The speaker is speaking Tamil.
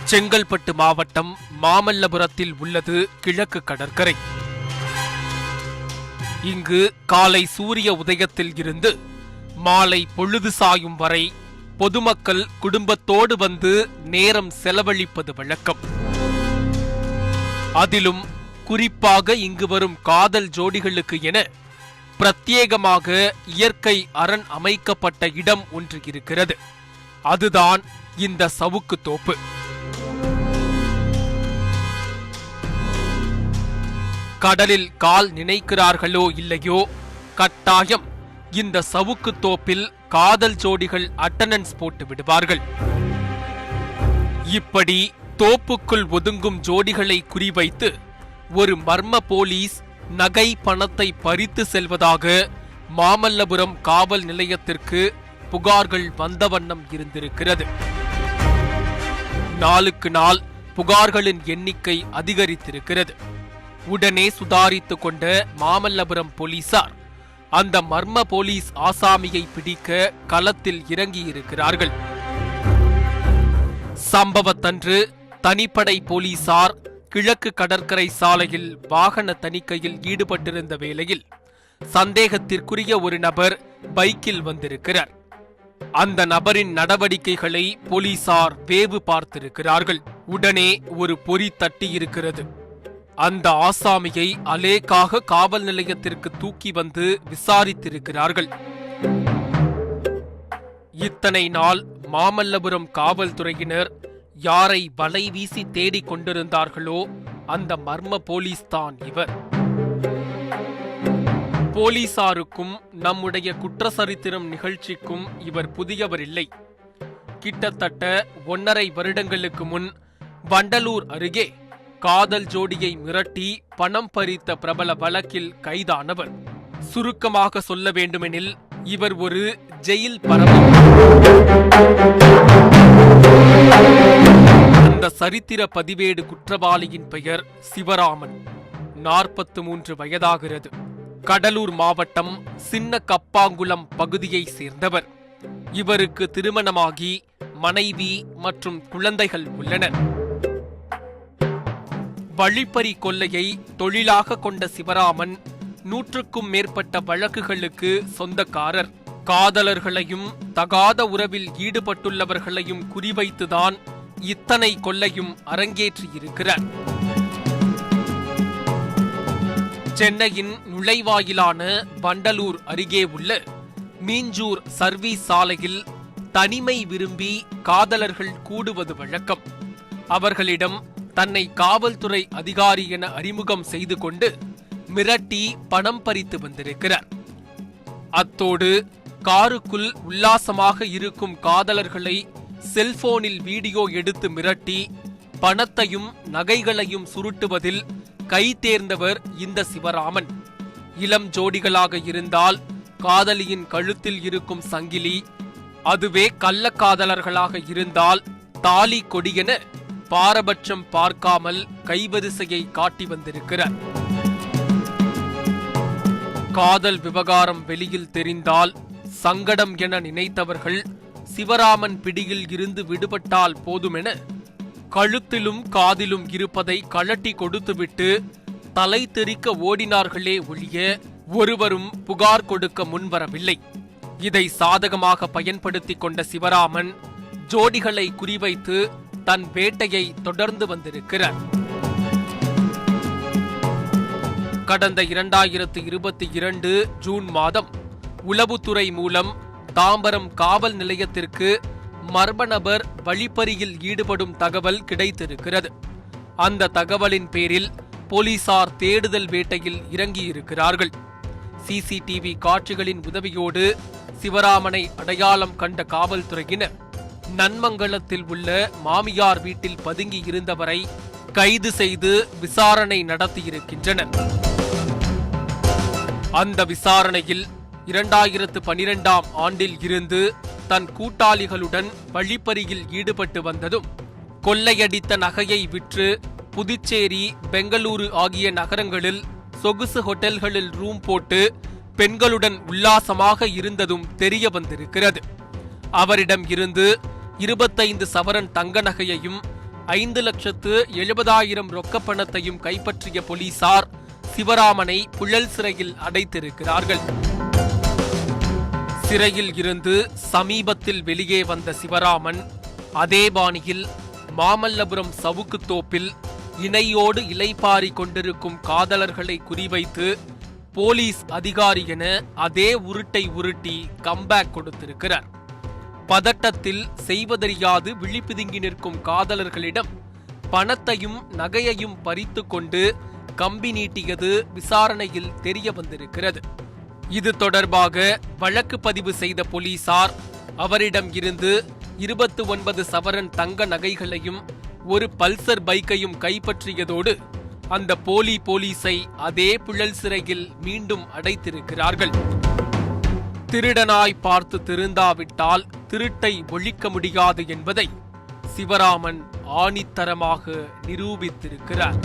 செங்கல்பட்டு மாவட்டம் மாமல்லபுரத்தில் உள்ளது கிழக்கு கடற்கரை. இங்கு காலை சூரிய உதயத்தில் இருந்து மாலை பொழுது சாயும் வரை பொதுமக்கள் குடும்பத்தோடு வந்து நேரம் செலவழிப்பது வழக்கம். அதிலும் குறிப்பாக இங்கு வரும் காதல் ஜோடிகளுக்கு என பிரத்யேகமாக இயற்கை அரண் அமைக்கப்பட்ட இடம் ஒன்று இருக்கிறது. அதுதான் இந்த சவுக்கு தோப்பு. கடலில் கால் நினைக்கிறார்களோ இல்லையோ, கட்டாயம் இந்த சவுக்கு தோப்பில் காதல் ஜோடிகள் அட்டெண்டன்ஸ் போட்டு விடுவார்கள். இப்படி தோப்புக்குள் ஒதுங்கும் ஜோடிகளை குறிவைத்து ஒரு மர்ம போலீஸ் நகை பணத்தை பறித்து செல்வதாக மாமல்லபுரம் காவல் நிலையத்திற்கு புகார்கள் வந்த வண்ணம் இருந்திருக்கிறது. நாளுக்கு நாள் புகார்களின் எண்ணிக்கை அதிகரித்திருக்கிறது. உடனே சுதாரித்துக் கொண்ட மாமல்லபுரம் போலீசார் அந்த மர்ம போலீஸ் ஆசாமியை பிடிக்க களத்தில் இறங்கியிருக்கிறார்கள். சம்பவத்தன்று தனிப்படை போலீசார் கிழக்கு கடற்கரை சாலையில் வாகன தணிக்கையில் ஈடுபட்டிருந்த வேளையில் சந்தேகத்திற்குரிய ஒரு நபர் பைக்கில் வந்திருக்கிறார். அந்த நபரின் நடவடிக்கைகளை போலீசார் வேவு பார்த்திருக்கிறார்கள். உடனே ஒரு பொறி தட்டி இருக்கிறது. அந்த ஆசாமியை அலேக்காக காவல் நிலையத்திற்கு தூக்கி வந்து விசாரித்திருக்கிறார்கள். இத்தனை நாள் மாமல்லபுரம் காவல்துறையினர் யாரை வலை வீசி தேடிக் கொண்டிருந்தார்களோ அந்த மர்ம போலீஸ் தான் இவர். போலீசாருக்கும் நம்முடைய குற்றச்சரித்திரம் நிகழ்ச்சிக்கும் இவர் புதியவர் இல்லை. கிட்டத்தட்ட 1.5 வருடங்களுக்கு முன் வண்டலூர் அருகே காதல் ஜோடியை மிரட்டி பணம் பறித்த பிரபல வழக்கில் கைதானவர். சுருக்கமாக சொல்ல வேண்டுமெனில் இவர் ஒரு ஜெயில் பரம்பரை. அந்த சரித்திர பதிவேடு குற்றவாளியின் பெயர் சிவராமன். 43 வயதாகிறது. கடலூர் மாவட்டம் சின்ன கப்பாங்குளம் பகுதியை சேர்ந்தவர். இவருக்கு திருமணமாகி மனைவி மற்றும் குழந்தைகள் உள்ளனர். வழிப்பறி கொள்ளையை தொழிலாக கொண்ட சிவராமன் 100க்கும் மேற்பட்ட வழக்குகளுக்கு சொந்தக்காரர். காதலர்களையும் தகாத உறவில் ஈடுபட்டுள்ளவர்களையும் குறிவைத்துதான் இத்தனை கொள்ளையும் அரங்கேற்றியிருக்கிறார். சென்னையின் நுழைவாயிலான வண்டலூர் அருகே உள்ள மீஞ்சூர் சர்வீஸ் சாலையில் தனிமை விரும்பி காதலர்கள் கூடுவது வழக்கம். அவர்களிடம் தன்னை காவல்துறை அதிகாரி என அறிமுகம் செய்து கொண்டு மிரட்டி பணம் பறித்து வந்திருக்கிறார். அத்தோடு காருக்குள் உல்லாசமாக இருக்கும் காதலர்களை செல்போனில் வீடியோ எடுத்து மிரட்டி பணத்தையும் நகைகளையும் சுருட்டுவதில் கை தேர்ந்தவர் இந்த சிவராமன். இளம் ஜோடிகளாக இருந்தால் காதலியின் கழுத்தில் இருக்கும் சங்கிலி, அதுவே கள்ளக்காதலர்களாக இருந்தால் தாலி கொடியென பாரபட்சம் பார்க்காமல் கைவரிசையை காட்டி வந்திருக்கிறார். காதல் விவகாரம் வெளியில் தெரிந்தால் சங்கடம் என நினைத்தவர்கள் சிவராமன் பிடியில் இருந்து விடுபட்டால் போதுமென கழுத்திலும் காதிலும் இருப்பதை கழட்டி கொடுத்துவிட்டு தலை தெறிக்க ஓடினார்களே ஒழிய ஒருவரும் புகார் கொடுக்க முன்வரவில்லை. இதை சாதகமாக பயன்படுத்திக் கொண்ட சிவராமன் ஜோடிகளை குறிவைத்து தன் வேட்டையை தொடர்ந்து வந்திருக்கிறார். கடந்த 2022 ஜூன் மாதம் உளவுத்துறை மூலம் தாம்பரம் காவல் நிலையத்திற்கு மர்ம நபர் வழிப்பறியில் ஈடுபடும் தகவல் கிடைத்திருக்கிறது. அந்த தகவலின் பேரில் போலீசார் தேடுதல் வேட்டையில் இறங்கியிருக்கிறார்கள். சிசிடிவி காட்சிகளின் உதவியோடு சிவராமனை அடையாளம் கண்ட காவல்துறையினர் நன்மங்கலத்தில் உள்ள மாமியார் வீட்டில் பதுங்கி இருந்தவரை கைது செய்து விசாரணை நடத்தியிருக்கின்றனர். அந்த விசாரணையில் 2012ஆம் ஆண்டில் இருந்து தன் கூட்டாளிகளுடன் வழிப்பறியில் ஈடுபட்டு வந்ததும், கொள்ளையடித்த நகையை விற்று புதுச்சேரி, பெங்களூரு ஆகிய நகரங்களில் சொகுசு ஹோட்டல்களில் ரூம் போட்டு பெண்களுடன் உல்லாசமாக இருந்ததும் தெரிய வந்திருக்கிறது. அவரிடம் இருந்து 25 சவரன் தங்க நகையையும் 5,70,000 ரொக்கப் பணத்தையும் கைப்பற்றிய போலீசார் சிவராமனை புழல் சிறையில் அடைத்திருக்கிறார்கள். சிறையில் இருந்து சமீபத்தில் வெளியே வந்த சிவராமன் அதே பாணியில் மாமல்லபுரம் சவுக்கு தோப்பில் இணையோடு இலைப்பாரி கொண்டிருக்கும் காதலர்களை குறிவைத்து போலீஸ் அதிகாரி என அதே உருட்டை உருட்டி கம்பேக் கொடுத்திருக்கிறார். பதட்டத்தில் செய்வதறியாது விழிப்பிதுங்கி நிற்கும் காதலர்களிடம் பணத்தையும் நகையையும் பறித்து கொண்டு கம்பி நீட்டியது விசாரணையில் தெரிய வந்திருக்கிறது. இது தொடர்பாக வழக்கு பதிவு செய்த போலீசார் அவரிடம் இருந்து 29 சவரன் தங்க நகைகளையும் ஒரு பல்சர் பைக்கையும் கைப்பற்றியதோடு அந்த போலீஸை அதே புழல் சிறையில் மீண்டும் அடைத்திருக்கிறார்கள். திருடனாய் பார்த்து திருந்தாவிட்டால் திருட்டை ஒழிக்க முடியாது என்பதை சிவராமன் ஆணித்தரமாக நிரூபித்திருக்கிறார்.